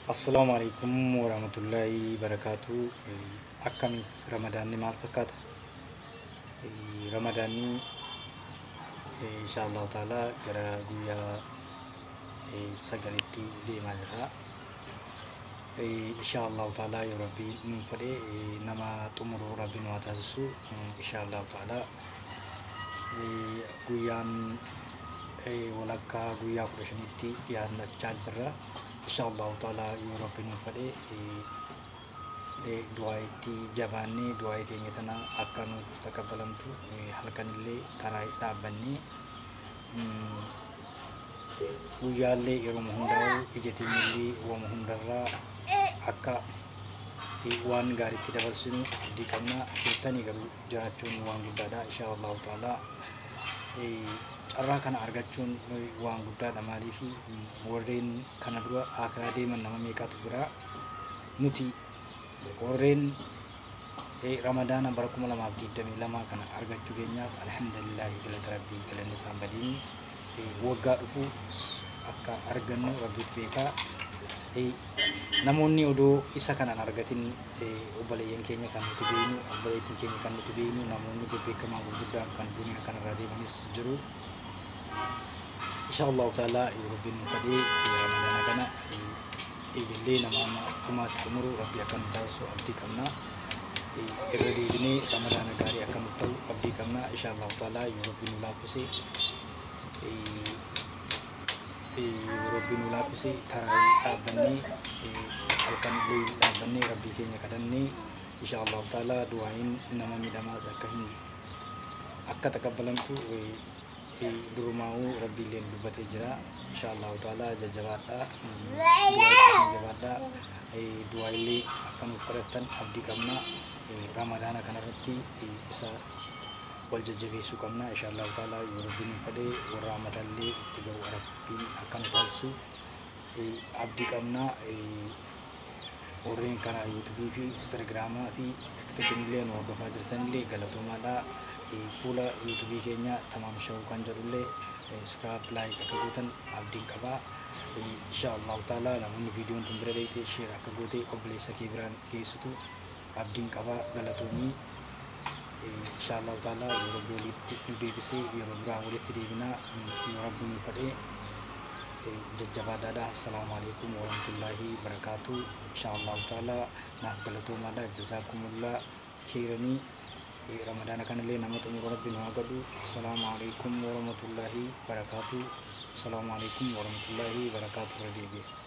Assalamualaikum warahmatullahi wabarakatuh. Akkami Ramadaan ni maal fakkaata? Ramadaan ni inshaallahu ta'ala gara guyyaa sagalitti deemaa jirra. Inshaallahu ta'ala yoo rabbiin nu fedhe nama xumuruu rabbiin waa taasisu inshaallahu ta'ala guyyaan walakkaa guyyaa 15tti dhiyaannachaa jirra. Inshaallahu ta'ala yoo rabbiin nu fedhe du'aa itti jabaannee du'aa teenya tana akka nuuf takabbalamtu halkanillee taraa dhaabbannee guyyaallee yeroo hundaa'u ija teenyallee wama hundarraa akka waan gaariitti dabarsinu abdii qabna. Jirtanii garuu jiraachuun waan guddaadha. Inshaallahu ta'ala carraa kana argachuun waan guddaadha. Maaliif warreen kana dura akiraa deeman nama meeqatu jira. Nuti warreen Ramadaana bara 2022 kana argachuu keenyaaf alhamdulillahi galata rabbii galanni isaan badiin waggaa dhufu akka argannu rabbiitu beeka. Namoonni odoo isa kanan argatin obboleeyyan keenya kan nuti beeknu obboleettiin keenya kan nuti beeknu namoonni bebbeekamaa gurguddaan kan duniyaa kanarra deemanis jiru. Inshaallahu ta'ala yoo rabbiin nu fedhe Ramadaana kana eegallee nama dhumaatti xumuru rabbii akka nu taasisu abdii qabna. Irra deebinee Ramadaana gaarii akka nuuf ta'u abdii qabna. Inshaallahu ta'ala yoo rabbiin nu laaffise taraa dhaabbannee halkanillee dhaabbannee rabbii keenya kadhannee inshaallahu ta'ala du'aayin nama miidhamaas akka takabbalamtu durumaa'uu rabbiilleen dubbatee jira. Inshaallahu ta'ala jajjabaadhaa du'aayillee akka nuuf kadhattan abdii qabna. Ramadaana kanarratti isa wal jajjabeessuu qabna. Inshaallahu ta'ala yoo rabbiin nu fedhe warra amatallee itti ga'u rabbiin akka nu taasisu abdii qabna. Warreen karaa yuutuubii fi instaagiraamaa fi tiktookillee nu hordofaa jirtanillee galatoomaadha. Fuula yuutuubii keenya tamaam shawuu kan jedhullee subscribe like akka gootan abdiin qaba. Inshaallahu ta'ala namoonni viidiyoon tun bira dheeyite share akka goote obboleessa kee biraan geessitu abdiin qaba. Galatoomii inshaallahu ta'ala yoo rabbi walitti nu deebisee yeroo biraa walitti deebinaa yoo rabbi nu fedhe jajjabaadhaadha. Assalaamu alaikum warahmatullahi wabarakatuh. Inshaallahu ta'ala naaf galatoomaadha. Jazaakumullah khairanii. Ramadaana kanallee nama xumuru rabbiin haa godhu. Assalaamu alaikum warahmatullahi wabarakatuh. Assalamu alaikum warahmatullahi wabarakatuh.